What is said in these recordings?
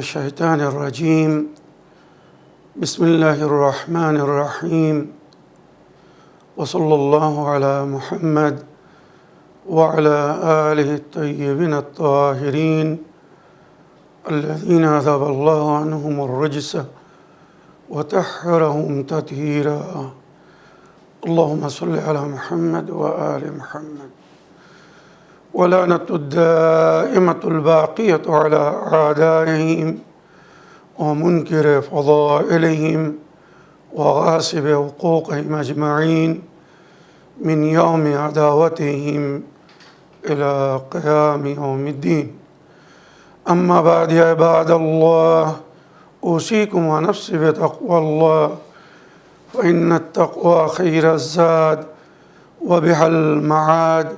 الشيطان الرجيم بسم الله الرحمن الرحيم وصلى الله على محمد وعلى آله الطيبين الطاهرين الذين أذهب الله عنهم الرجس وطهرهم تطهيرا اللهم صل على محمد وآل محمد ولعنة الدائمة الباقية على أعدائهم ومنكر فضائلهم وغاصب حقوقهم أجمعين من يوم عداوتهم إلى قيام يوم الدين أما بعد يا عباد الله أوصيكم ونفسي بتقوى الله فإن التقوى خير الزاد وبها المعاد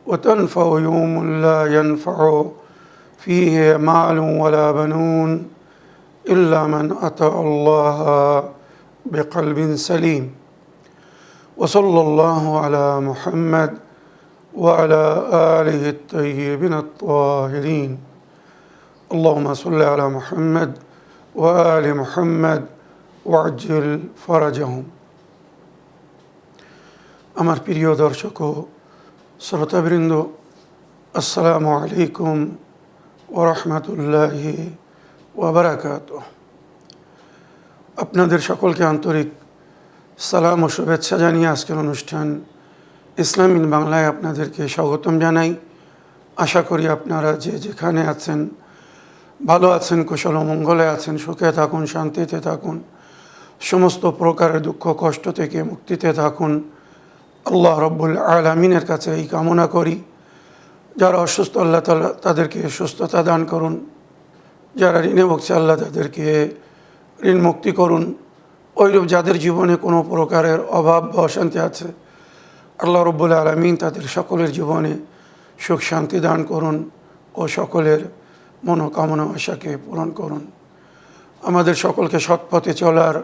وتنفع يوم لا ينفع فيه مال ولا بنون إلا من أتى الله بقلب سليم وصلى الله على محمد وعلى آله الطيبين الطاهرين اللهم صل على محمد وآل محمد وعجل فرجهم আমার প্রিয় দর্শক ও শ্রোতাবৃন্দ আসসালামু আলাইকুম ওয়া রাহমাতুল্লাহি ওয়া বারাকাতুহু। আপনাদের সকলকে আন্তরিক সালাম ও শুভেচ্ছা জানিয়ে আজকের অনুষ্ঠান ইসলাম ইন বাংলায় আপনাদেরকে স্বাগতম জানাই। আশা করি আপনারা যে যেখানে আছেন ভালো আছেন, কুশল ও মঙ্গলে আছেন, সুখে থাকুন, শান্তিতে থাকুন, সমস্ত প্রকারের দুঃখ কষ্ট থেকে মুক্তিতে থাকুন। আল্লাহ রব্বুল আলামিনের কাছে এই কামনা করি। যারা অসুস্থ আল্লাহ তাআলা তাদেরকে সুস্থতা দান করুন, যারা ঋণে ভুগছে আল্লাহ তাদেরকে ঋণ মুক্তি করুন। ওইরূপ যাদের জীবনে কোনো প্রকারের অভাব বা অশান্তি আছে আল্লাহ রব্বুল আলামিন তাদের সকলের জীবনে সুখ শান্তি দান করুন ও সকলের মনোকামনা আশাকে পূরণ করুন। আমাদের সকলকে সৎ পথে চলার,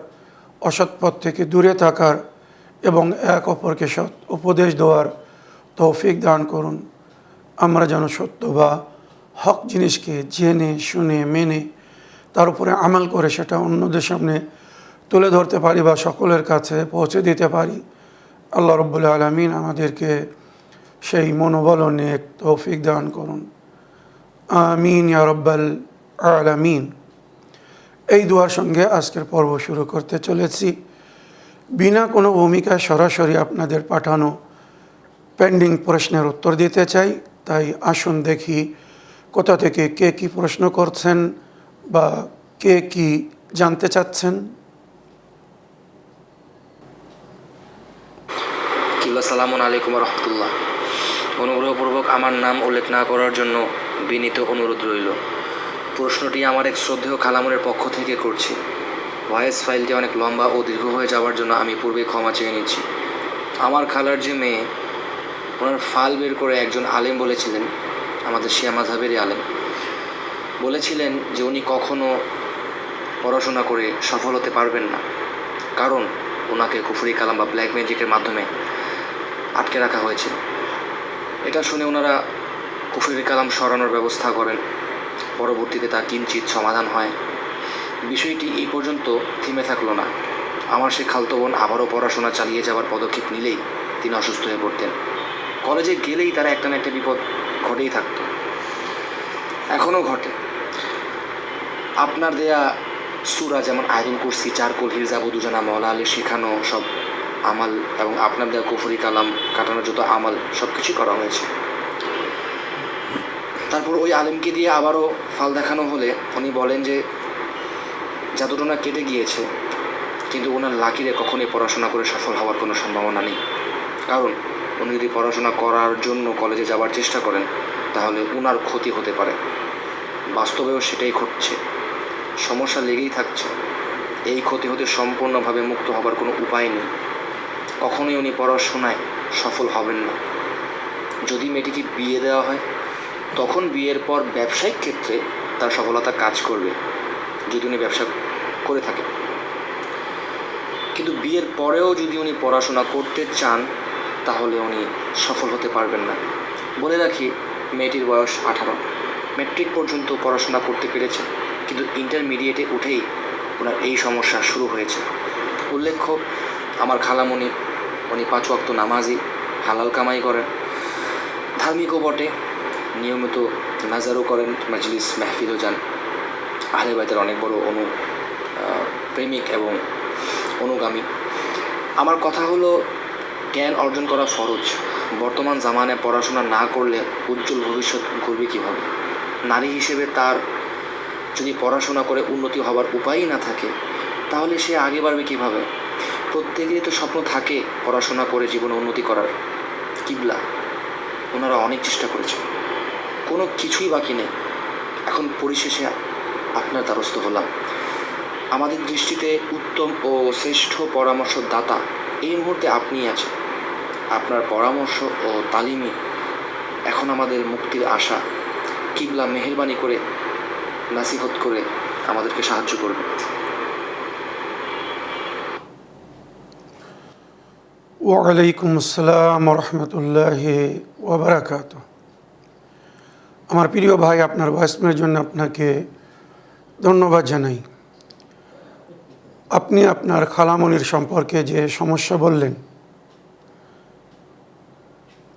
অসৎ পথ থেকে দূরে থাকার এবং এক অপরকে সৎ উপদেশ দেওয়ার তৌফিক দান করুন। আমরা যেন সত্য বা হক জিনিসকে জেনে শুনে মেনে তার উপরে আমল করে সেটা অন্যদের সামনে তুলে ধরতে পারি বা সকলের কাছে পৌঁছে দিতে পারি। আল্লাহ রব্বুল আলামিন আমাদেরকে সেই মনোবল ও নেক তৌফিক দান করুন। আমিন ইয়া রাব্বাল আলামিন। এই দোয়ার সঙ্গে আজকের পর্ব শুরু করতে চলেছি। বিনা কোনো ভূমিকায় সরাসরি আপনাদের পাঠানো পেন্ডিং প্রশ্নের উত্তর দিতে চাই। তাই আসুন দেখি কোথা থেকে কে কী প্রশ্ন করছেন বা কে কী জানতে চাচ্ছেন। আসসালামু আলাইকুম ওয়া রাহমাতুল্লাহ। অনুগ্রহপূর্বক আমার নাম উল্লেখ না করার জন্য বিনীত অনুরোধ রইল। প্রশ্নটি আমার এক শ্রদ্ধেয় খালামুনের পক্ষ থেকে করছি। ভয়েস ফাইলটি অনেক লম্বা ও দীর্ঘ হয়ে যাওয়ার জন্য আমি পূর্বে ক্ষমা চেয়ে নিচ্ছি। আমার খালার যে মেয়ে, ওনার ফাল বের করে একজন আলেম বলেছিলেন, আমাদের শিয়া মাযহাবেরই আলেম, বলেছিলেন যে উনি কখনো পড়াশোনা করে সফল হতে পারবেন না, কারণ ওনাকে কুফরি কালাম বা ব্ল্যাক ম্যাজিকের মাধ্যমে আটকে রাখা হয়েছে। এটা শুনে ওনারা কুফরি কালাম সরানোর ব্যবস্থা করেন। পরবর্তীতে তা কিঞ্চিত সমাধান হয়। বিষয়টি এই পর্যন্ত থেমে থাকলো না। আমার সে খালতো বোন আবারও পড়াশোনা চালিয়ে যাওয়ার পদক্ষেপ নিলেই তিনি অসুস্থ হয়ে পড়তেন। কলেজে গেলেই তারা একটা না একটা বিপদ ঘটেই থাকত, এখনও ঘটে। আপনার দেয়া সূরা যেমন আয়াতুল কুরসি, চারকুল, হিরজা, বুদুজানা, মওলা আলী শেখানো সব আমাল এবং আপনার দেওয়া কুফরি কালাম কাটানোর যত আমাল সব কিছুই করা হয়েছে। তারপর ওই আলেমকে দিয়ে আবারও ফাল দেখানো হলে উনি বলেন যে জাদুটোনা কেটে গিয়েছে, কিন্তু ওনার লাকিরে কখনোই পড়াশোনা করে সফল হওয়ার কোনো সম্ভাবনা নেই। কারণ উনি যদি পড়াশোনা করার জন্য কলেজে যাওয়ার চেষ্টা করেন তাহলে ওনার ক্ষতি হতে পারে। বাস্তবেও সেটাই ঘটছে, সমস্যা লেগেই থাকছে। এই ক্ষতি হতে সম্পূর্ণভাবে মুক্ত হবার কোনো উপায় নেই। কখনোই উনি পড়াশোনায় সফল হবেন না। যদি মেয়েটিকে বিয়ে দেওয়া হয় তখন বিয়ের পর ব্যবসায়িক ক্ষেত্রে তার সফলতা কাজ করবে, যদি উনি ব্যবসা করে থাকেন। কিন্তু বিয়ের পরেও যদি উনি পড়াশোনা করতে চান তাহলে উনি সফল হতে পারবেন না। বলে রাখি, মেয়েটির বয়স 18, ম্যাট্রিক পর্যন্ত পড়াশোনা করতে পেরেছে, কিন্তু কিন্তু ইন্টারমিডিয়েটে উঠেই ওনার এই সমস্যা শুরু হয়েছে। উল্লেখ্য, আমার খালামণি, উনি 5 ওয়াক্ত নামাজি, হালাল কামাই করেন, ধার্মিকও বটে, নিয়মিত নাজারও করেন, মাজলিস মেহফিলও যান, আহলে বাইতের অনেক বড় প্রেমিক এবং অনুগামী। আমার কথা হলো, জ্ঞান অর্জন করা ফরজ। বর্তমান জামানায় পড়াশোনা না করলে উজ্জ্বল ভবিষ্যৎ গড়বে কীভাবে? নারী হিসেবে তার যদি পড়াশোনা করে উন্নতি হওয়ার উপায়ই না থাকে, তাহলে সে আগে বাড়বে কীভাবে? প্রত্যেকেরই তো স্বপ্ন থাকে পড়াশোনা করে জীবনে উন্নতি করার। কিবলা, ওনারা অনেক চেষ্টা করেছে, কোনো কিছুই বাকি নেই। এখন পরিশেষে আপনার দ্বারস্থ হলাম। আমাদের দৃষ্টিতে উত্তম ও শ্রেষ্ঠ পরামর্শদাতা এই মুহূর্তে আপনিই আছেন। আপনার পরামর্শ ও তালিমই এখন আমাদের মুক্তির আশা। কিবলা, মেহেরবানি করে নাসিহত করে আমাদেরকে সাহায্য করবে। ওয়ালাইকুম আসসালাম রহমতুল্লাহি ওয়া বারাকাতুহু। আমার প্রিয় ভাই, আপনার ভয়েসমেলের জন্য আপনাকে ধন্যবাদ জানাই। আপনি আপনার খালামণির সম্পর্কে যে সমস্যা বললেন,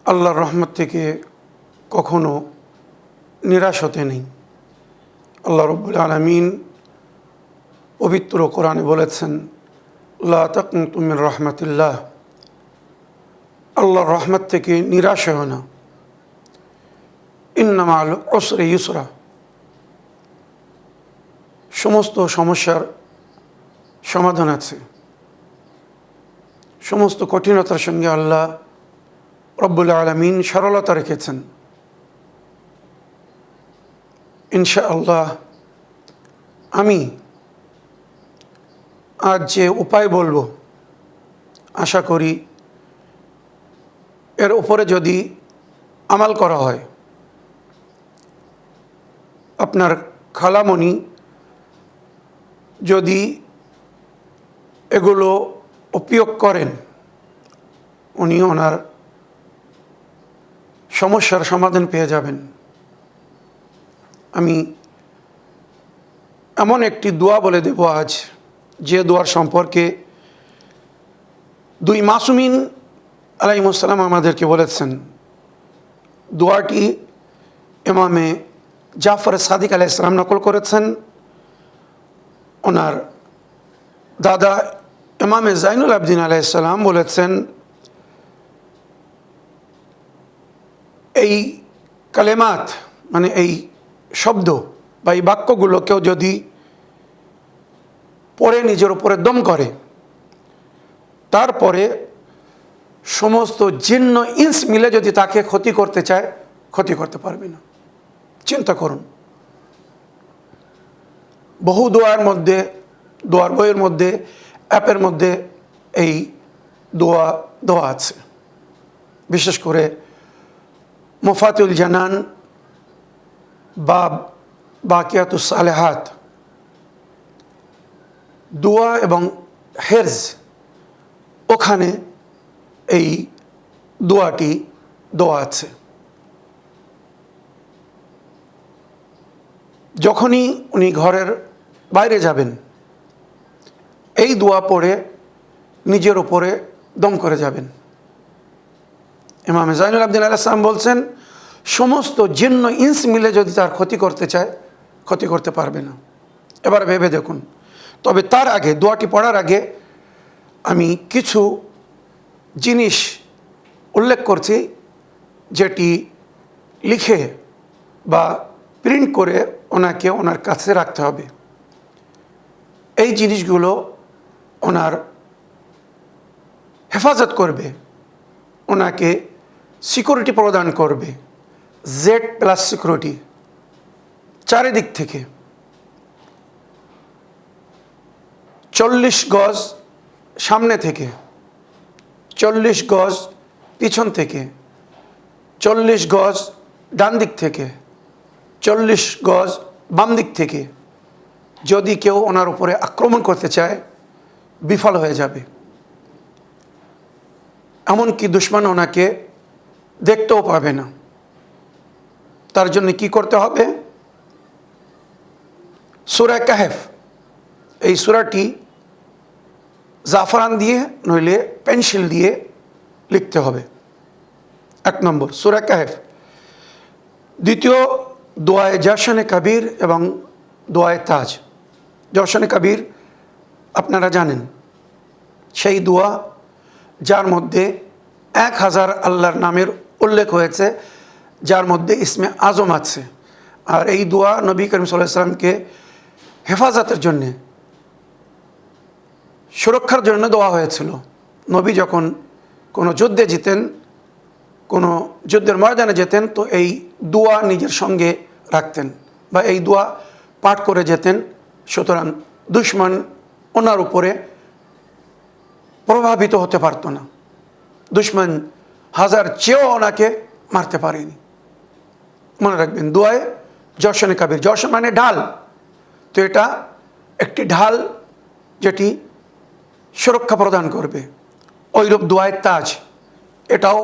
আল্লাহর রহমত থেকে কখনো নিরাশ হতে নেই। আল্লাহ রব্বুল আলামিন পবিত্র কোরআনে বলেছেন, লা তাকনুতু মির রাহমাতিল্লাহ, আল্লাহর রহমত থেকে নিরাশ হয় না। ইন্না মা'আল উসরি ইউসরা, সমস্ত সমস্যার সমাধান আছে। সমস্ত কঠিনতার সঙ্গে আল্লাহ রব্বুল আলামিন সরলতা রেখেছেন। ইনশাআল্লাহ আমি আজ যে উপায় বলবো, আশা করি এর উপরে যদি আমাল করা হয়, আপনার খালামণি যদি এগুলো উপয়োগ করেন, উনি ওনার সমস্যার সমাধান পেয়ে যাবেন। আমি এমন একটি দোয়া বলে দেব আজ, যে দোয়ার সম্পর্কে 2 মাসুমিন আলাইহিস সালাম আমাদেরকে বলেছেন। দোয়াটি ইমামে জাফর সাদিক আলাইহিস সালাম নকল করেছেন। ওনার দাদা ইমামে জাইনুল আবদিন আলাইহিস সালাম বলেছেন, এই কালেমাত মানে এই শব্দ বা এই বাক্যগুলো কেউ যদি পড়ে নিজের উপরে দম করে, তারপরে সমস্ত জিন্ন ইনস মিলে যদি তাকে ক্ষতি করতে চায়, ক্ষতি করতে পারবে না। চিন্তা করুন, বহু দোয়ার মধ্যে, দোয়ার বইয়ের মধ্যে, অ্যাপের মধ্যে এই দোয়া আছে। বিশেষ করে মুফাতুল জানান বা বাকিয়াতুস সালেহাত, দোয়া এবং হেরজ, ওখানে এই দোয়াটি দেওয়া আছে। যখনই উনি ঘরের বাইরে যাবেন, এই দোয়া পড়ে নিজের উপরে দম করে যাবেন। ইমাম জাইনুল আবদিন আলাইহিস সালাম বলছেন, সমস্ত জিন্ন ইনস মিলে যদি তার ক্ষতি করতে চায়, ক্ষতি করতে পারবে না। এবার ভেবে দেখুন। তবে তার আগে, দোয়াটি পড়ার আগে আমি কিছু জিনিস উল্লেখ করছি, যেটি লিখে বা প্রিন্ট করে ওনাকে ওনার কাছে রাখতে হবে। এই জিনিসগুলো ওনার হেফাজত করবে, ওনাকে সিকিউরিটি প্রদান করবে, Z+ সিকিউরিটি চারিদিক থেকে। 40 গজ সামনে থেকে, 40 গজ পিছন থেকে, 40 গজ ডান দিক থেকে, 40 গজ বাম দিক থেকে যদি কেউ ওনার উপরে আক্রমণ করতে চায়, বিফল হয়ে যাবে। এমনকি দুশমন ওনাকে দেখতেও পাবে না। তার জন্য কি করতে হবে? সূরা কাহফ, এই সূরাটি জাফরান দিয়ে নইলে পেন্সিল দিয়ে লিখতে হবে। 1 নম্বর সূরা কাহফ। দ্বিতীয় দোয়ায়ে জশনে কবির এবং দোয়ায়ে তাজ। জশনে কবির আপনারা জানেন, সেই দোয়া যার মধ্যে 1000 আল্লাহর নামের উল্লেখ হয়েছে, যার মধ্যে ইসমে আজম আছে। আর এই দোয়া নবী করিম সাল্লাল্লাহু আলাইহি ওয়াসাল্লামকে হেফাজতের জন্যে, সুরক্ষার জন্য দেওয়া হয়েছিল। নবী যখন কোনো যুদ্ধে যেতেন, কোনো যুদ্ধের ময়দানে যেতেন, তো এই দোয়া নিজের সঙ্গে রাখতেন বা এই দোয়া পাঠ করে যেতেন। সুতরাং দুশমন ওনার উপরে প্রভাবিত হতে পারত না। দুশমন 1000 চেয়েও ওনাকে মারতে পারেনি। মনে রাখবেন, দোয়ায়ে জশনে কবির, জশন মানে ঢাল, তো এটা একটি ঢাল যেটি সুরক্ষা প্রদান করবে। ওইরূপ দোয়ায়ে তাজ, এটাও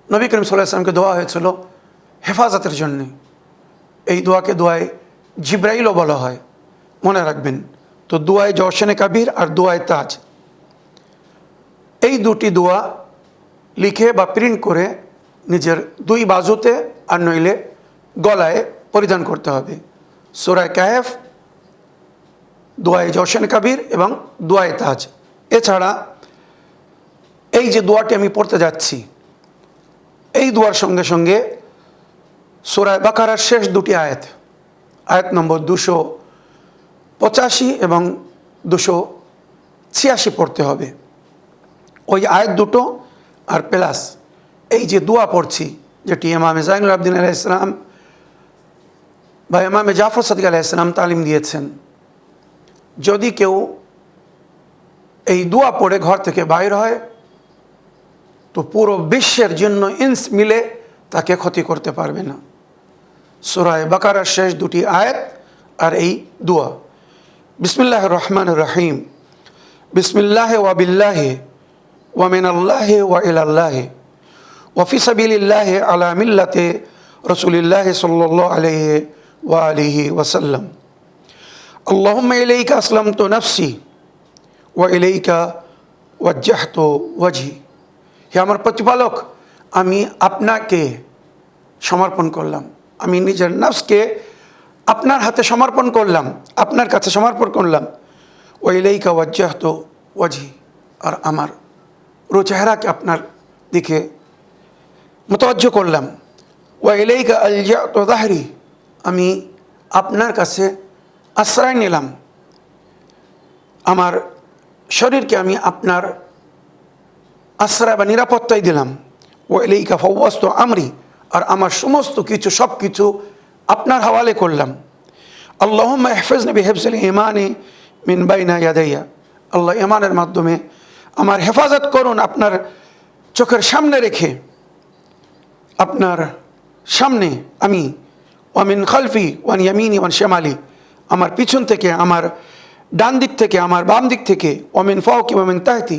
নবী করিম সাল্লাল্লাহু আলাইহি ওয়াসাল্লামকে দেওয়া হয়েছিল হেফাজতের জন্যে। এই দোয়াকে দোয়ায়ে জিব্রাইলও বলা হয়, মনে রাখবেন। তো দোয়ায়ে জশনে কবির আর দোয়ায়ে তাজ, এই দুটি দোয়া লিখে বা প্রিন্ট করে নিজের 2 বাজুতে আর নইলে গলায় পরিধান করতে হবে। সূরা কাহফ, দোয়ায়ে জশনে কবির এবং দোয়ায়ে তাজ। এছাড়া এই যে দোয়াটি আমি পড়তে যাচ্ছি, এই দোয়ার সঙ্গে সঙ্গে সূরা বাকারার শেষ 2টি আয়াত, আয়াত নম্বর 285 এবং 286 পড়তে হবে। ওই আয়াত দুটো আর প্লাস এই যে দোয়া পড়ছি, যেটি ইমামে জাইনুল আবদিন আলাইহিস সালাম বা ইমামে জাফর সাদিক আলাইহিস সালাম তালিম দিয়েছেন। যদি কেউ এই দোয়া পড়ে ঘর থেকে বাইর হয়, তো পুরো বিশ্বের জন্য ইনস মিলে তাকে ক্ষতি করতে পারবে না। সূরা বাকারার শেষ 2টি আয়াত আর এই দোয়া। বিসমিল্লাহির রহমানির রহিম। বিসমিল্লাহি ওয়া বিল্লাহি ওয়া মিনাল্লাহি ওয়া ইলাল্লাহি ওয়া ফি সাবিলিল্লাহি আলা মিল্লাতি রাসূলিল্লাহি সাল্লাল্লাহু আলাইহি ওয়া আলিহি ওয়াসাল্লাম। আল্লাহুম্মা ইলাইকা আসলামতু নাফসি ওয়া ইলাইকা ওয়াজ্জাহতু ওয়াজহি। হে আমার প্রতিপালক, আমি আপনাকে সমর্পণ করলাম, আমি নিজের নফসকে আপনার হাতে সমর্পণ করলাম, আপনার কাছে সমর্পণ করলাম। ওয়া ইলাইকা ওয়াজ্জাহতু ওয়াজহি, আর আমার চেহারাকে আপনার দিকে মুতাওয়াজ্জহ করলাম। ওয়া ইলাইকা আলজাতু যাহরি, আমি আপনার কাছে আশ্রয় নিলাম, আমার শরীরকে আমি আপনার আশ্রয় বা নিরাপত্তায় দিলাম। ওয়া ইলাইকা ফাওয়াজতু আমরি, আর আমার সমস্ত কিছু সব কিছু আপনার হাওয়ালে করলাম। আল্লাহুম্মা ইহফিজনি বিহিফজিল ঈমানি মিন বাইনা ইয়াদাইয়া, আল্লাহ ঈমানের মাধ্যমে আমার হেফাজত করুন, আপনার চোখের সামনে রেখে, আপনার সামনে আমি। ওয়া মিন খালফি ওয়া আন ইয়ামিনি ওয়া আন শিমালি, আমার পিছন থেকে, আমার ডান দিক থেকে, আমার বাম দিক থেকে। ওয়া মিন ফাওকি ওয়া মিন তাহতি,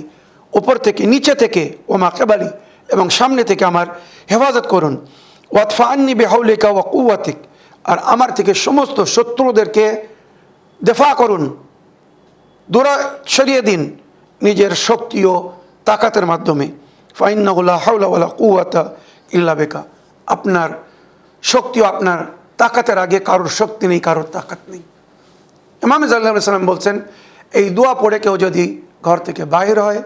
উপর থেকে, নিচে থেকে। ওয়া মা কিবালি, এবং সামনে থেকে আমার হেফাজত করুন। ওয়াদফা আন্নি বিহাউলিকা ওয়া কুওয়াতিক, আর আমার থেকে সমস্ত শত্রুদেরকে দফা করুন, দূরে সরিয়ে দিন নিজের শক্তি ও তাকাতের মাধ্যমে। ফাইন্নাহু লা হাওলা ওয়ালা কুওয়াতা ইল্লা বিকা, আপনার শক্তি ও আপনার তাকাতের আগে কারোর শক্তি নেই, কারোর তাকাত নেই। ইমাম সাল্লাল্লাহু আলাইহি ওয়াসাল্লাম বলছেন, এই দোয়া পড়ে কেউ যদি ঘর থেকে বাইর হয়,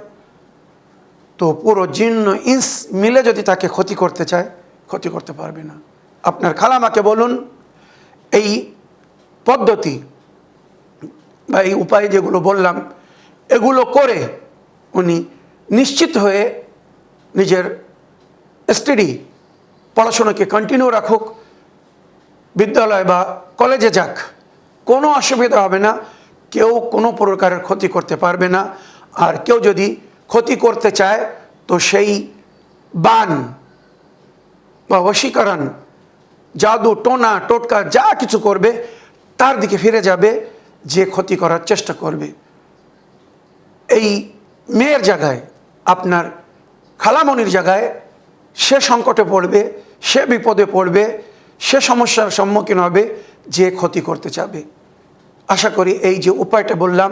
তো পুরো জিন্ন ইনস মিলে যদি তাকে ক্ষতি করতে চায়, ক্ষতি করতে পারবে না। আপনার খালামাকে বলুন, এই পদ্ধতি বা এই উপায় যেগুলো বললাম, এগুলো করে উনি নিশ্চিত হয়ে নিজের স্টাডি পড়াশোনাকে কন্টিনিউ রাখুক, বিদ্যালয় বা কলেজে যাক, কোনো অসুবিধা হবে না, কেউ কোনো প্রকারের ক্ষতি করতে পারবে না। আর কেউ যদি ক্ষতি করতে চায়, তো সেই বান বা বশীকরণ, জাদু, টোনা টোটকা যা কিছু করবে, তার দিকে ফিরে যাবে যে ক্ষতি করার চেষ্টা করবে। এই মেয়ের জায়গায়, আপনার খালামণির জায়গায় সে সংকটে পড়বে, সে বিপদে পড়বে, সে সমস্যার সম্মুখীন হবে যে ক্ষতি করতে চাবে। আশা করি এই যে উপায়টা বললাম,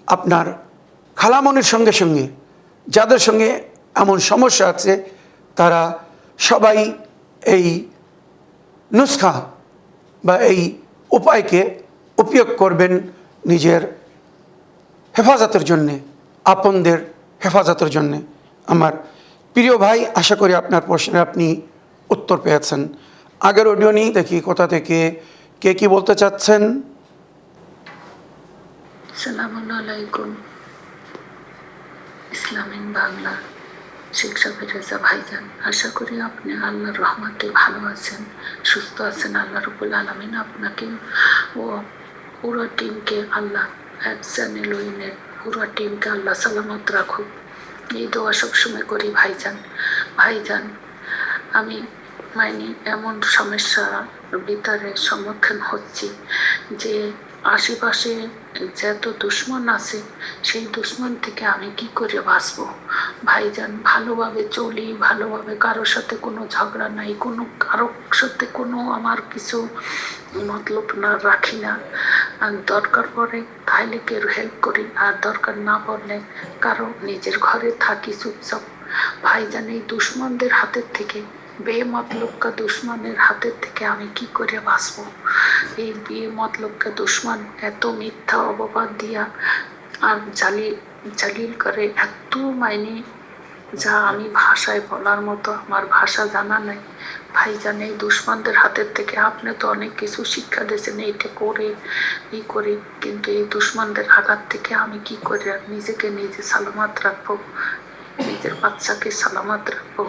আপনার খালামনির সঙ্গে সঙ্গে যাদের সঙ্গে এমন সমস্যা আছে তারা সবাই এই নুসখা বা এই উপায়কে উপয়োগ করবেন নিজের হেফাজতের জন্যে, আপনদের হেফাজতের জন্যে। আমার প্রিয় ভাই, আশা করি আপনার প্রশ্নের আপনি উত্তর পেয়েছেন। আগের অডিও নিয়ে দেখি কোথা থেকে কে কি বলতে চাচ্ছেন। আসসালামু আলাইকুম। ইসলামিন বাংলা শেখ সাবির রেজা ভাইজান, আশা করি আপনি আল্লাহর রহমতে ভালো আছেন, সুস্থ আছেন। আল্লাহ রাব্বুল আলামিন আপনাকে ও পুরো টিমকে, আল্লাহ চ্যানেল উইনের পুরো টিমকে আল্লাহ সালামত রাখুক, এই দোয়া সবসময় করি ভাইজান। ভাইজান, আমি এমন সমস্যার ভিতরে সম্মুখীন হচ্ছি যে আশেপাশে যত দুশ্মন আছে সেই দুশ্মন থেকে আমি কি করে বাঁচবো ভাইজান। ভালোভাবে চলি, ভালোভাবে কারোর সাথে কোনো ঝগড়া নাই, কোনো কারোর সাথে কোনো আমার কিছু মতলব না রাখি না। আর দরকার পড়ে তাহলে কেউ হেল্প করি, আর দরকার না পড়লে কারো নিজের ঘরে থাকি চুপচাপ। ভাইজান, এই দুশ্মনদের হাতের থেকে, বেমতলবকা দুশ্মনের হাতের থেকে আমি কি করে বাঁচবো? এই বেমতলবকা দুশ্মন এত মিথ্যা অপবাদ দিয়া আর জালিল করে, এত যা আমি ভাষায় বলার মতো আমার ভাষা জানা নাই ভাইজান। এই দুশ্মনদের হাতের থেকে আপনি তো অনেক কিছু শিক্ষা দিয়েছেন, এইটা করে এই করে, কিন্তু এই দুশ্মনদের আঘাত থেকে আমি কি করে নিজেকে নিজে সালামত রাখবো, নিজের বাচ্চাকে সালামত রাখবো,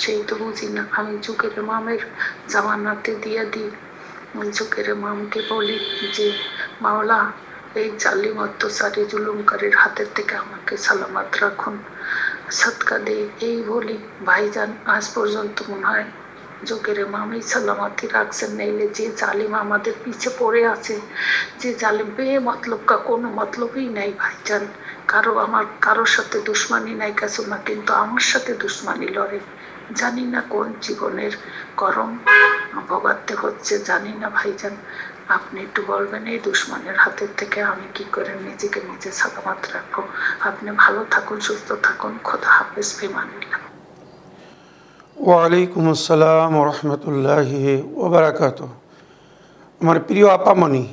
সেই তো বুঝি না। আমি যুগের মামের জামানাতে দিয়ে দিই, যুগের মামকে বলি যে মাওলা এই জালিম অত্যাচারী জুলুমকারীর হাতের থেকে আমাকে সালামত রাখুন, সৎকা দে, এই বলি ভাইজান। আজ পর্যন্ত মনে হয় যুগের মামই সালামতি রাখছেন, নাইলে যে জালিম আমাদের পিছে পড়ে আছে, যে জালিম বেমতলবকা কোনো মতলবই নাই ভাইজান। আমার কারোর সাথে দুশ্মনী নাই কিছু না, কিন্তু আমার সাথে দুশ্মনী লড়ে। জানি না কোন জীবনের করম ভোগাতে হচ্ছে, জানি না ভাইজান। আপনি একটু বলবেন এই দুশ্মনের হাতের থেকে আমি কি করে নিজেকে নিজে সালামত রাখবো? আপনি ভালো থাকুন, সুস্থ থাকুন। খোদা হাফেজ, ফিমানিল্লাহ। ওয়ালাইকুম আসসালাম রহমতুল্লাহি ওবারাকাতুহ। আমার প্রিয় আপামনি,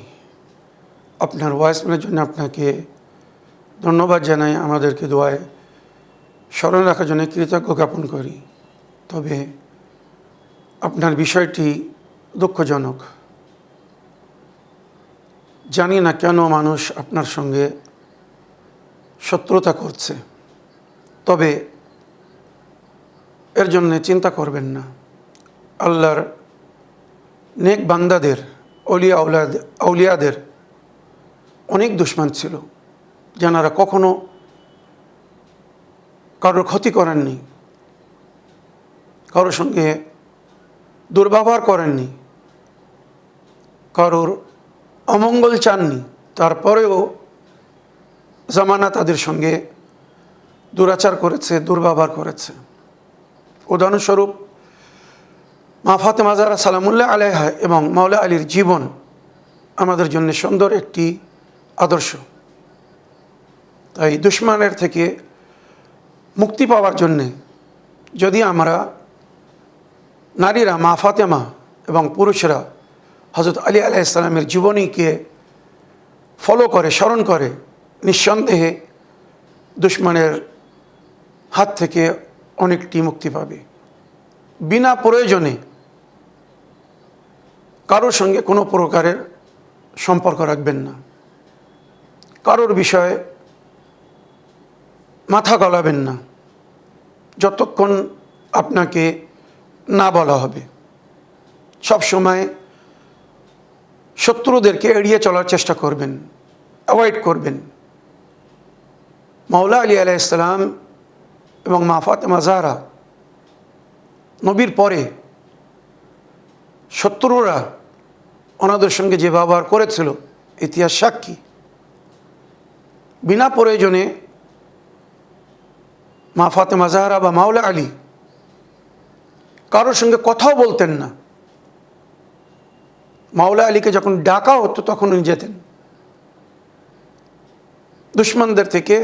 আপনার ভয়েসমেলের জন্য আপনাকে ধন্যবাদ জানাই, আমাদেরকে দোয়ায় স্মরণ রাখার জন্য কৃতজ্ঞ জ্ঞাপন করি। তবে আপনার বিষয়টি দুঃখজনক। জানি না কেন মানুষ আপনার সঙ্গে শত্রুতা করছে, তবে এর জন্য চিন্তা করবেন না। আল্লাহর নেক বান্দাদের, আউলিয়াদের অনেক দুশ্মন ছিল, যারা কখনো কারোর ক্ষতি করেননি, কারোর সঙ্গে দুর্ব্যবহার করেননি, কারোর অমঙ্গল চাননি, তারপরেও জামানা তাদের সঙ্গে দুরাচার করেছে, দুর্ব্যবহার করেছে। উদাহরণস্বরূপ মা ফাতেমা জাহরা সালামুল্লাহ আলাইহা এবং মাওলা আলীর জীবন আমাদের জন্য সুন্দর একটি আদর্শ। তাই দুশ্মনের থেকে মুক্তি পাওয়ার জন্যে যদি আমরা নারীরা মা ফাতেমা এবং পুরুষরা হযরত আলী আলাইহিস সালামের জীবনীকে ফলো করে, স্মরণ করে, নিঃসন্দেহে দুশ্মনের হাত থেকে অনেকটি মুক্তি পাবে। বিনা প্রয়োজনে কারোর সঙ্গে কোনো প্রকারের সম্পর্ক রাখবেন না, কারোর বিষয়ে মাথা গলাবেন না যতক্ষণ আপনাকে না বলা হবে। সবসময় শত্রুদেরকে এড়িয়ে চলার চেষ্টা করবেন, অ্যাভয়েড করবেন। মাওলা আলী আলাইহিস সালাম এবং মা ফাতেমা জাহরা নবীর পরে শত্রুরা ওনাদের সঙ্গে যে ব্যবহার করেছিল ইতিহাস সাক্ষী। বিনা প্রয়োজনে মা ফাতেমা জাহরা বা মাওলা আলী কারোর সঙ্গে কথাও বলতেন না। মাওলা আলীকে যখন ডাকা হতো তখন উনি যেতেন। দুশ্মনদের থেকে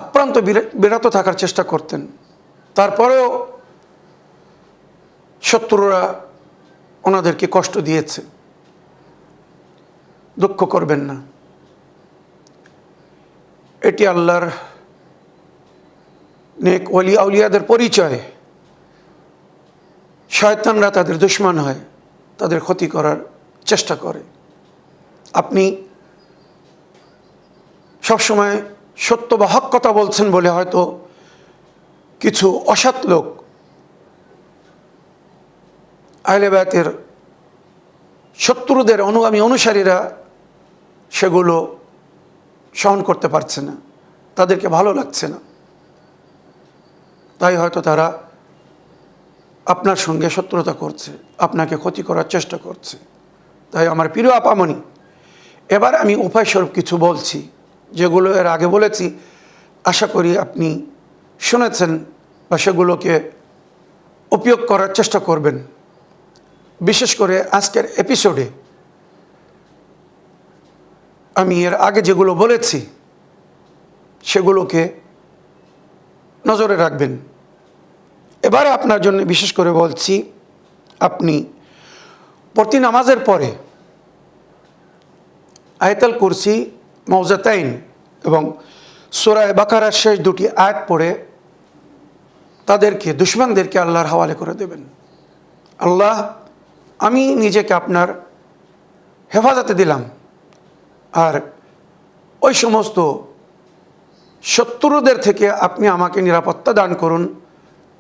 আপ্রান্ত বিরত থাকার চেষ্টা করতেন। তারপরেও শত্রুরা ওনাদেরকে কষ্ট দিয়েছে। দুঃখ করবেন না, এটি আল্লাহর নেক ওলি আউলিয়াদের পরিচয়। শয়তানরা তাদের দুশমন হয়, তাদের ক্ষতি করার চেষ্টা করে। আপনি সবসময় সত্য বা হক কথা বলছেন বলে হয়তো কিছু অসৎ লোক আহলে বায়াতের শত্রুদের অনুগামী অনুসারীরা সেগুলো সহন করতে পারছে না, তাদেরকে ভালো লাগছে না, তাই হয়তো তারা আপনার সঙ্গে শত্রুতা করছে, আপনাকে ক্ষতি করার চেষ্টা করছে। তাই আমার প্রিয় আপামনি, এবার আমি উপায়স্বরূপ কিছু বলছি, যেগুলো এর আগে বলেছি, আশা করি আপনি শুনেছেন বা সেগুলোকে উপয়োগ করার চেষ্টা করবেন। বিশেষ করে আজকের এপিসোডে আমি এর আগে যেগুলো বলেছি সেগুলোকে নজরে রাখবেন। এবারে আপনার জন্য বিশেষ করে বলছি, আপনি প্রতি নামাজের পরে আয়াতুল কুরসি, মওজাতাইন এবং সূরা বাকারার শেষ দুটি আয়াত পড়ে তাদেরকে, দুশমনদেরকে আল্লাহর হাওয়ালে করে দেবেন। আল্লাহ, আমি নিজেকে আপনার হেফাজতে দিলাম, আর ওই সমস্ত শত্রুদের থেকে আপনি আমাকে নিরাপত্তা দান করুন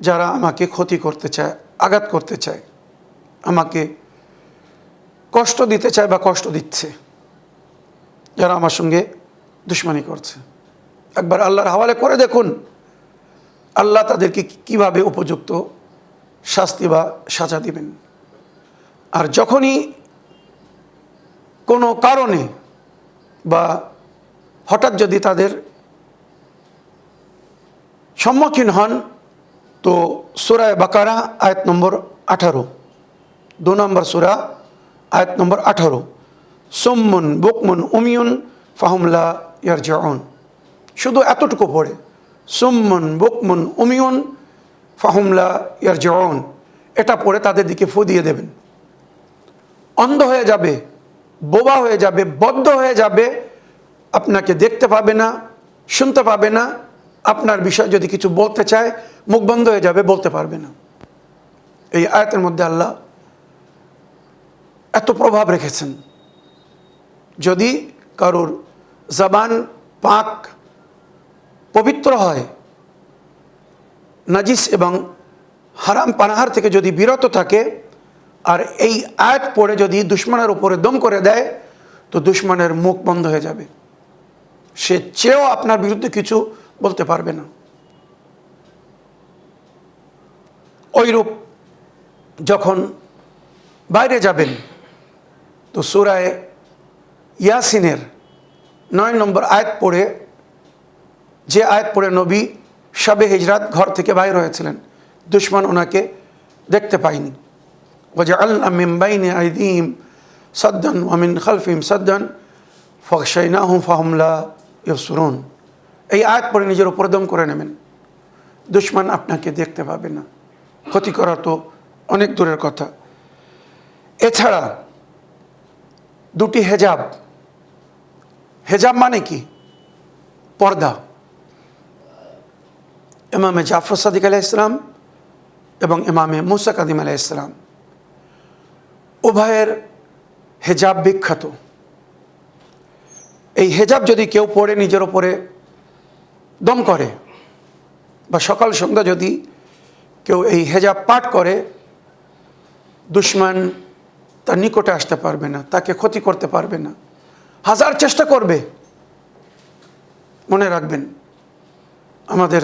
যারা আমাকে ক্ষতি করতে চায়, আঘাত করতে চায়, আমাকে কষ্ট দিতে চায় বা কষ্ট দিচ্ছে, যারা আমার সঙ্গে দুশমনি করছে। একবার আল্লাহর হাওয়ালে করে দেখুন, আল্লাহ তাদেরকে কিভাবে উপযুক্ত শাস্তি বা সাজা দিবেন। আর যখনই কোনো কারণে বা হঠাৎ যদি তাদের সম্মুখীন হন, তো সূরা বাকারা আয়াত নম্বর 18, 2 নম্বর সূরা আয়াত নম্বর 18, সুম্মুন বুকমুন উমিয়ুন ফাহুম লা ইয়ারজিউন। শুধু এতটুকু পড়ে, সুম্মুন বুকমুন উমিয়ুন ফাহুম লা ইয়ারজিউন, এটা পড়ে তাদের দিকে ফু দিয়ে দেবেন। অন্ধ হয়ে যাবে, বোবা হয়ে যাবে, বদ্ধ হয়ে যাবে, আপনাকে দেখতে পাবে না, শুনতে পাবে না, আপনার বিষয়ে যদি কিছু বলতে চায় মুখ বন্ধ হয়ে যাবে, বলতে পারবে না। এই আয়াতের মধ্যে আল্লাহ এত প্রভাব রেখেছেন। যদি কারোর জবান পাক পবিত্র হয়, নাজিস এবং হারাম পানাহার থেকে যদি বিরত থাকে, আর এই আয়াত পড়ে যদি দুশমনের উপরে দম করে দেয়, তো দুশমনের মুখ বন্ধ হয়ে যাবে, সে চেয়েও আপনার বিরুদ্ধে কিছু বলতে পারবে না। ওইরূপ যখন বাইরে যাবেন, তো সূরা ইয়াসিনের 9 নম্বর আয়াত পড়ে, যে আয়াত পড়ে নবী শবে হিজরাত ঘর থেকে বাইর হয়েছিলেন, দুশমন ওনাকে দেখতে পায়নি। ওয়াজআলনা মিন বাইনি আইদিহিম সাদ্দান ওয়া মিন খালফিহিম সাদ্দান ফাগশায়নাহুম ফাহুম লা ইবসিরুন। এই আয়াত পড়ে নিজের উপর দম করে নেবেন, দুশমন আপনাকে দেখতে পাবে না, ক্ষতি করা তো অনেক দূরের কথা। এছাড়া দুটি হেজাব, হেজাব মানে কি? পর্দা। ইমামে জাফর সাদিক আলাইহিস সালাম এবং ইমামে মুসা কাদিম আলাইহিস সালাম উভয়ের হেজাব বিখ্যাত। এই হেজাব যদি কেউ পড়ে নিজের ওপরে দম করে, বা সকাল সন্ধ্যা যদি কেউ এই হেজাব পাঠ করে, দুশমন তার নিকটে আসতে পারবে না, তাকে ক্ষতি করতে পারবে না, হাজার চেষ্টা করবে। মনে রাখবেন, আমাদের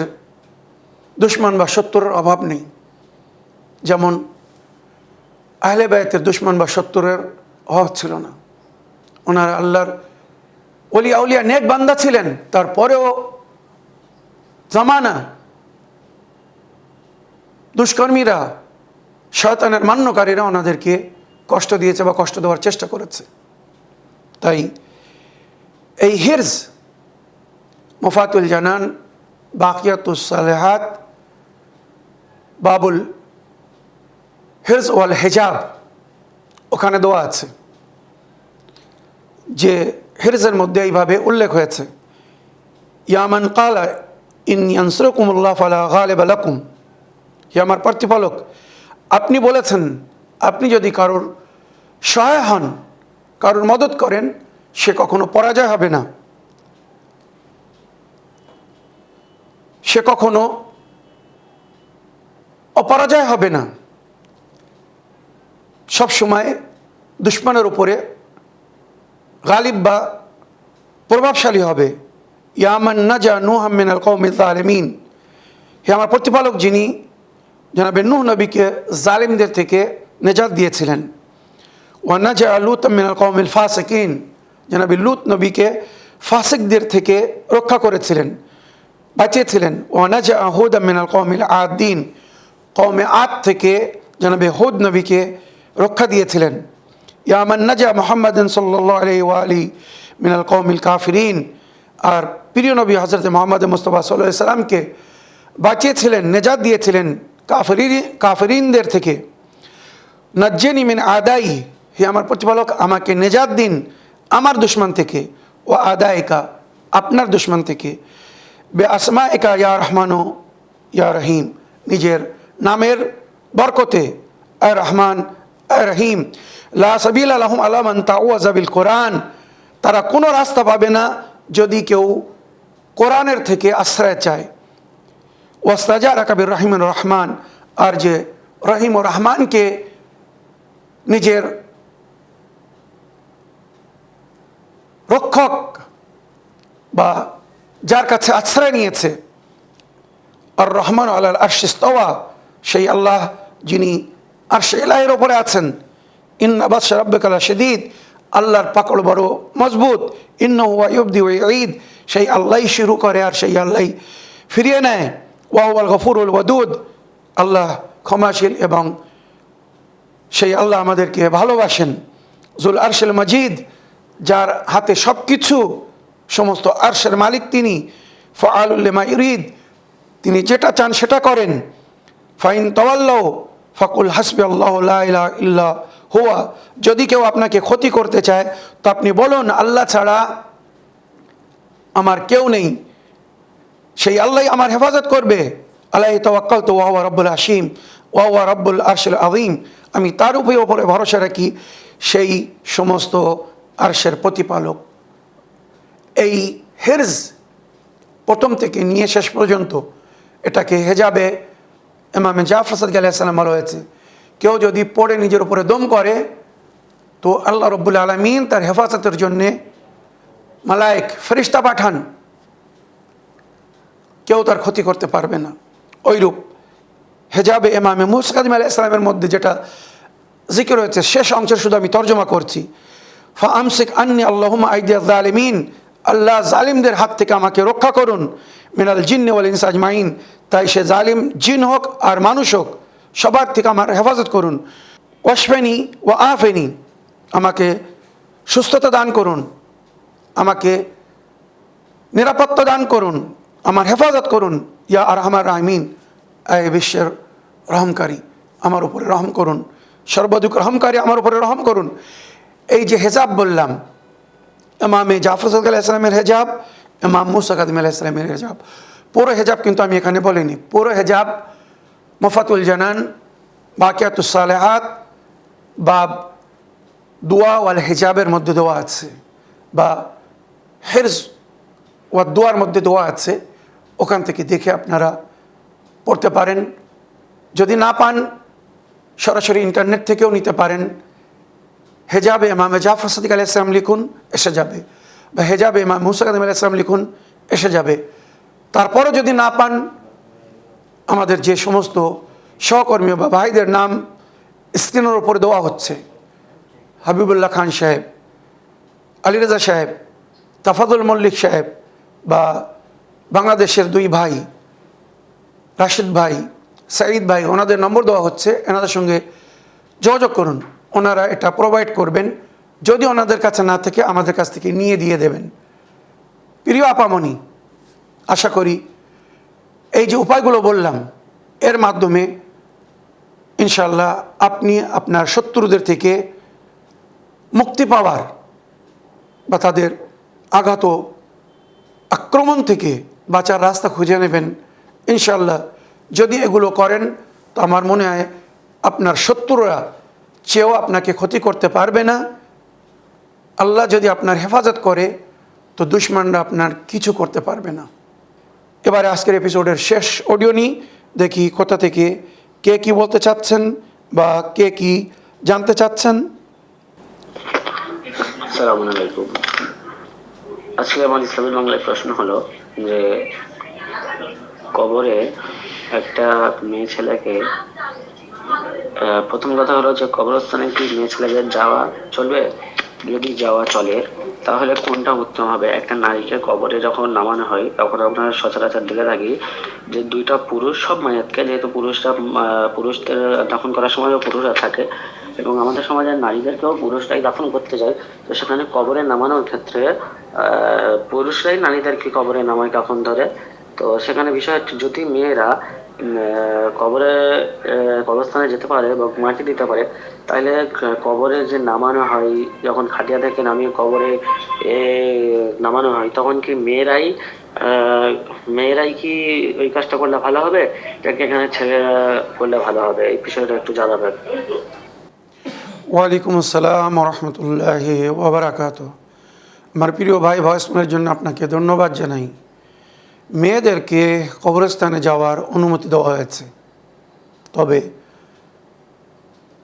দুশমন বা শত্রুর অভাব নেই। যেমন আহলে বায়াতের দুশমন বা শত্রুরের অভাব ছিল না। ওনারা আল্লাহর ওলি আউলিয়া নেক বান্দা ছিলেন, তারপরেও জামানা, দুষ্কর্মীরা, শয়তানের মান্যকারীরা ওনাদেরকে কষ্ট দিয়েছে বা কষ্ট দেওয়ার চেষ্টা করেছে। তাই এই হিরজ, মুফাতুল জানান, বাকিয়াতুস সালেহাত, বাবুল হিরজ ওয়াল হিজাব, ওখানে দোয়া আছে যে হিরজের মধ্যে এইভাবে উল্লেখ হয়েছে, ইয়ামান কালা ইন ইয়ানসুরকুমুল্লাহ ফালা গালিবা লাকুম, হে আমার প্রতিপালক, আপনি বলেছেন আপনি যদি কারোর সহায় হন, কারোর মদত করেন, সে কখনো পরাজয় হবে না, সে কখনো অপরাজয় হবে না, সবসময় দুশ্মনের উপরে গালিব বা প্রভাবশালী হবে। ইয়ামান নাজা নূহাম মিনাল কওমিজ জালিমিন, হে আমার প্রতিপালক যিনি জনাবে নূহ নবীকে জালিমদের থেকে নেজাত দিয়েছিলেন। ওয়া নাজা লূতাম মিনাল কওমিল ফাসিকিন, জনাবে লূত নবীকে ফাসিকদের থেকে রক্ষা করেছিলেন, বাঁচিয়েছিলেন। ওয়া নাজা হুদাম মিনাল কওমিল আদিন, কওমে আদ থেকে জনাবে হুদ নবীকে রক্ষা দিয়েছিলেন। ইয়ামান নাজা মুহাম্মাদিন সাল্লাল্লাহু আলাইহি ওয়া আলিহি মিনাল কওমিল কাফিরিন, আর প্রিয় নবী হযরত মুহাম্মদ মুস্তাফা সাল্লাল্লাহু আলাইহি সাল্লামকে বাঁচিয়েছিলেন, নেজাত দিয়েছিলেন কাফিরিনদের থেকে। নাজ্জিনি মিন আদাই, হে আমার প্রতিপালক আমাকে নেজাত দিন আমার দুশমন থেকে, ও আদায়কা, আপনার দুশমন থেকে। বে আসমাইকা ইয়া রহমানো ইয়া রহিম, নিজের নামের বরকতে, এ রহমান এ রহিম। লা সাবিলা লাহুম আলা মান তাওয়াযা বিল কোরআন, তারা কোনো রাস্তা পাবে না যদি কেউ কোরআনের থেকে আশ্রয় চায়। ওয়াস্তাজারাকা বির রহিমান রহমান, আর যে রহিম ও রহমানকে নিজের রক্ষক বা যার কাছে আশ্রয় নিয়েছে, আর রহমান আলাল আরশ ইস্তাওয়া, সেই আল্লাহ যিনি আরশ ইলাহির ওপরে আছেন। ইন্না বাতশা রাব্বিকা লাশাদীদ, আল্লাহর পাকড় বড় মজবুত। ইন্নাহু হুয়া ইউবদি ওয়া ইঈদ, সেই আল্লাহই শুরু করে আর সেই আল্লাহই ফিরিয়ে নেয়। ওয়া হুয়াল গফুরুল ওয়াদুদ, আল্লাহ ক্ষমাশীল এবং সেই আল্লাহ আমাদেরকে ভালোবাসেন। জুল আরশেল মাজিদ, যার হাতে সব কিছু, সমস্ত আরশের মালিক তিনি। ফাআলুল লিমা ইউরিদ, তিনি যেটা চান সেটা করেন। ফাইন তাওয়াল্লাউ ফাকুল হাসবি আল্লাহু লা ইলাহা ইল্লা হুয়া, যদি কেউ আপনাকে ক্ষতি করতে চায় তো আপনি বলুন আল্লাহ ছাড়া আমার কেউ নেই, সেই আল্লাহই আমার হেফাজত করবে। আলাইহি তাওয়াক্কালতু ওয়া হুয়া রাব্বুল আশীম ওয়া হুয়া রাব্বুল আরশিল আযীম, আমি তার উপরে ভরসা রাখি, সেই সমস্ত আরশের প্রতিপালক। এই হিরজ প্রথম থেকে নিয়ে শেষ পর্যন্ত এটাকে হেজাবে ইমামে জাফর সাদিক আলাইহিস সালাম বলা হয়েছে। কেউ যদি পড়ে নিজের উপরে দম করে তো আল্লাহ রব্বুল আলামিন তার হেফাজতের জন্যে মালায়েক ফেরেশতা পাঠান, কেউ তার ক্ষতি করতে পারবে না। ওইরূপ হেজাবে ইমামে মুসা কাযিম আলাইহিস সালামের মধ্যে যেটা জিকির হয়েছে, শেষ অংশের শুধু আমি তর্জমা করছি। ফাআমসিক আন্নি আল্লাহুম্মা আইদিয়াজ জালিমিন, আল্লাহ জালিমদের হাত থেকে আমাকে রক্ষা করুন। মিনাল জিন্নি ওয়াল ইনসি আজমাইন, তাই সে জালিম জিন হোক আর মানুষ হোক, সবার থেকে আমার হেফাজত করুন। ওয়াশফিনি ওয়া আফিনি, আমাকে সুস্থতা দান করুন, আমাকে নিরাপত্তা দান করুন, আমার হেফাজত করুন। ইয়া আরহামার রাহিমিন, এ বিশ্বের রহমকারী, আমার উপরে রহম করুন, সর্বাধিক রহমকারী, আমার উপরে রহম করুন। এই যে হেজাব বললাম, ইমামে জাফর সাদিক আলাইহিস সালামের হেজাব, ইমাম মুসা কাযিম আলাইহিস সালামের হেজাব, পুরো হেজাব কিন্তু আমি এখানে বলিনি। পুরো হেজাব মুফাতুল জানান, বাকিয়াতুস সালেহাত, বাব দোয়া ওয়াল হিজাবের মধ্যে দোয়া আছে, বা হিরজ ওয়া দোয়ার মধ্যে দোয়া আছে, ওখান থেকে দেখে আপনারা পড়তে পারেন। যদি না পান সরাসরি ইন্টারনেট থেকেও নিতে পারেন। হেজাবে ইমামে জাফর সাদিক আলাইহিস সালাম লিখুন, এসে যাবে, বা হেজাবে ইমাম মুসা কাযিম আলাইহিস সালাম লিখুন, এসে যাবে। তারপরও যদি না পান, আমাদের যে সমস্ত সহকর্মী বা ভাইদের নাম স্ক্রিনের ওপরে দেওয়া হচ্ছে, হাবিবুল্লাহ খান সাহেব, আলী রেজা সাহেব, তাফাদুল মল্লিক সাহেব, বা বাংলাদেশের দুই ভাই রাশিদ ভাই, সাঈদ ভাই, ওনাদের নম্বর দেওয়া হচ্ছে, এনাদের সঙ্গে যোগাযোগ করুন, ওনারা এটা প্রোভাইড করবেন। যদি ওনাদের কাছে না থাকে আমাদের কাছ থেকে নিয়ে দিয়ে দেবেন। প্রিয় আপামনি, আশা করি এই যে উপায়গুলো বললাম এর মাধ্যমে ইনশাআল্লাহ আপনি আপনার শত্রুদের থেকে মুক্তি পাওয়ার বা তাদের আঘাত আক্রমণ থেকে বাঁচার রাস্তা খুঁজে নেবেন ইনশাআল্লাহ। যদি এগুলো করেন তো আমার মনে হয় আপনার শত্রুরা চেয়েও আপনাকে ক্ষতি করতে পারবে না। আল্লাহ যদি আপনার হেফাজত করে তো দুশমনরা আপনার কিছু করতে পারবে না। এবারে আজকের এপিসোডের শেষ অডিও নিই, দেখি কোথা থেকে কে কি বলতে চাচ্ছেন বা কে কি জানতে চাচ্ছেন। আসসালামু আলাইকুম। আজকে আমার ইসলামী বাংলায় প্রশ্ন হলো যে কবরে একটা মেয়ে ছেলেকে, প্রথম কথা হলো যে কবরস্থানে কি মেয়ে ছেলেদের যাওয়া চলবে? যদি যাওয়া চলে তাহলে কোনটা উত্তম হবে? একটা নারীকে কবরে যখন নামানো হয় তখন আপনার সচরাচর দেখে থাকি যে দুইটা পুরুষ, সব মায়াতকে, যেহেতু পুরুষদের দাফন করার সময়ও পুরুষরা থাকে এবং আমাদের সমাজের নারীদেরকেও পুরুষরাই দাফন করতে যায়, তো সেখানে কবরে নামানোর ক্ষেত্রে পুরুষরাই নারীদেরকে কবরে নামায় কাফন ধরে। তো সেখানে বিষয় হচ্ছে যদি মেয়েরা কবরস্থানে যেতে পারে বা মাটি দিতে পারে, তাহলে কবরে যে নামানো হয়, যখন খাটিয়া থেকে নামিয়ে কবরে নামানো হয় তখন কি মেয়েরাই কি ওই কাজটা করলে ভালো হবে, নাকি এখানে ছেলেরা করলে ভালো হবে? এই বিষয়টা একটু জানাবেন। ওয়ালাইকুম আসসালাম রহমতুল্লাহি ওয়া বারাকাতুহু। আমার প্রিয় ভাই, ভয়েসমেলের জন্য আপনাকে ধন্যবাদ জানাই। মেয়েদেরকে কবরস্থানে যাওয়ার অনুমতি দেওয়া হয়েছে, তবে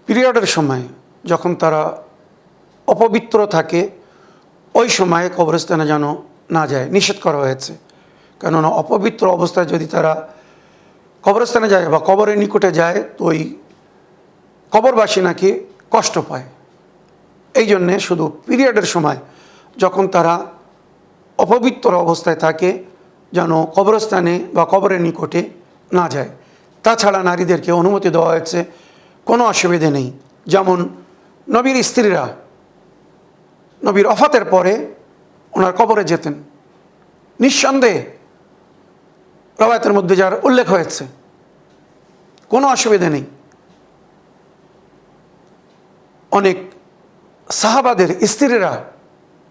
পিরিয়ডের সময় যখন তারা অপবিত্র থাকে ওই সময়ে কবরস্থানে যেন না যায়, নিষেধ করা হয়েছে। কেননা অপবিত্র অবস্থায় যদি তারা কবরস্থানে যায় বা কবরের নিকটে যায় তো ওই কবরবাসী নাকি কষ্ট পায়। এই জন্যে শুধু পিরিয়ডের সময় যখন তারা অপবিত্র অবস্থায় থাকে যেন কবরস্থানে বা কবরের নিকটে না যায়। তাছাড়া নারীদেরকে অনুমতি দেওয়া হয়েছে, কোনো অসুবিধে নেই। যেমন নবীর স্ত্রীরা নবীর ওফাতের পরে ওনার কবরে যেতেন, নিঃসন্দেহে রওয়ায়াতের মধ্যে যার উল্লেখ হয়েছে, কোনো অসুবিধা নেই। অনেক সাহাবাদের স্ত্রীরা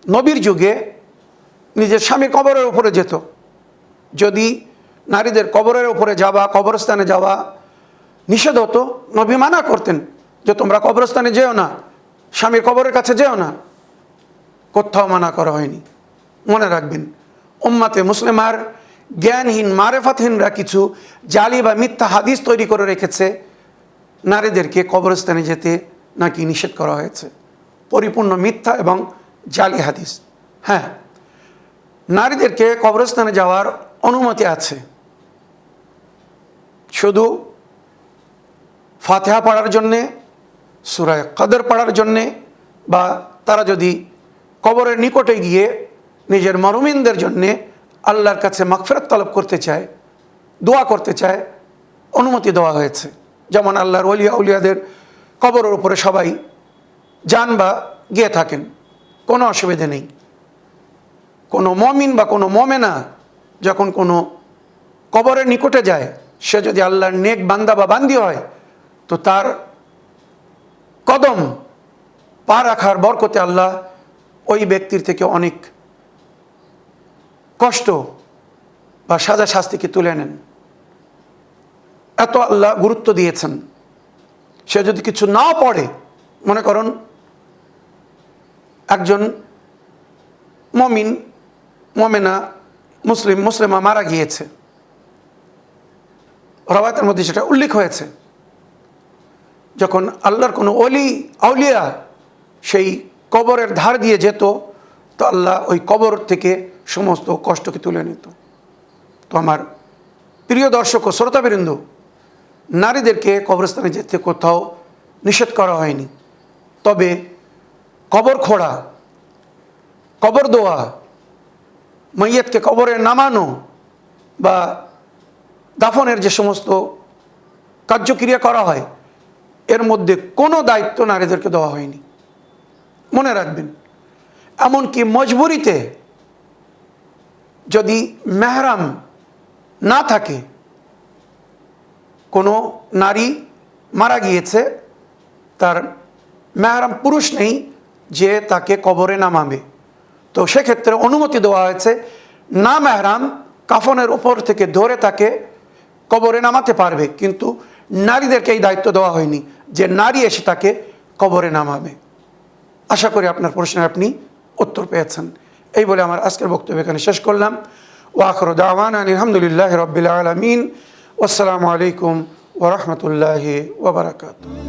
নবীর যুগে নিজের স্বামীর কবরের উপরে যেত। যদি নারীদের কবরের উপরে যাওয়া, কবরস্থানে যাওয়া নিষেধ হতো, নবী মানা করতেন যে তোমরা কবরস্থানে যেও না, স্বামীর কবরের কাছে যেও না। কোথাও মানা করা হয়নি। মনে রাখবেন, উম্মাতে মুসলিমার জ্ঞানহীন মারেফাতহীনরা কিছু জালি বা মিথ্যা হাদিস তৈরি করে রেখেছে, নারীদেরকে কবরস্থানে যেতে নাকি নিষেধ করা হয়েছে। পরিপূর্ণ মিথ্যা এবং জালি হাদিস। হ্যাঁ, নারীদেরকে কবরস্থানে যাওয়ার অনুমতি আছে, শুধু ফাতিহা পড়ার জন্যে, সূরা কদর পড়ার জন্যে, বা তারা যদি কবরের নিকটে গিয়ে নিজের মরমিনদের জন্যে আল্লাহর কাছে মাগফিরাত তলব করতে চায়, দোয়া করতে চায়, অনুমতি দেওয়া হয়েছে। যেমন আল্লাহর ওলিয়া উলিয়াদের কবরের উপরে সবাই যান বা গিয়ে থাকেন, কোনো অসুবিধে নেই। কোনো মমিন বা কোনো মমেনা যখন কোনো কবরের নিকটে যায়, সে যদি আল্লাহর নেক বান্দা বা বান্দি হয় তো তার কদম পা রাখার বরকতে আল্লাহ ওই ব্যক্তির থেকে অনেক কষ্ট বা সাজা শাস্তিকে তুলে নেন। এত আল্লাহ গুরুত্ব দিয়েছেন। সে যদি কিছু নাও পড়ে, মনে করুন একজন মমিন মমেনা মুসলিমা মারা গিয়েছে, রওয়ায়াতের মধ্যে সেটা উল্লেখ হয়েছে, যখন আল্লাহর কোনো আউলিয়া সেই কবরের ধার দিয়ে যেত তো আল্লাহ ওই কবর থেকে সমস্ত কষ্টকে তুলে নিত। তো আমার প্রিয় দর্শক ও শ্রোতাবৃন্দ, নারীদেরকে কবরস্থানে যেতে কোথাও নিষেধ করা হয়নি, তবে কবর খোঁড়া, কবর দোয়া, মাইয়াতকে কবরে নামানো বা দাফনের যে সমস্ত কার্যক্রিয়া করা হয় এর মধ্যে কোনো দায়িত্ব নারীদেরকে দেওয়া হয়নি। মনে রাখবেন, এমনকি মজবুরিতে যদি মেহরাম না থাকে, কোনো নারী মারা গিয়েছে, তার মেহরাম পুরুষ নেই যে তাকে কবরে নামাবে, তো সেক্ষেত্রে অনুমতি দেওয়া হয়েছে না মেহরাম কাফনের উপর থেকে ধরে তাকে কবরে নামাতে পারবে, কিন্তু নারীদেরকে এই দায়িত্ব দেওয়া হয়নি যে নারী এসে তাকে কবরে নামাবে। আশা করি আপনার প্রশ্নের আপনি উত্তর পেয়েছেন। এই বলে আমার আজকের বক্তব্য এখানে শেষ করলাম। ওয়া আখিরু দাওয়ানা আলহামদুলিল্লাহি রাব্বিল আলামিন। আসসালামু আলাইকুম ওয়া রাহমাতুল্লাহি ওয়া বারাকাতুহু।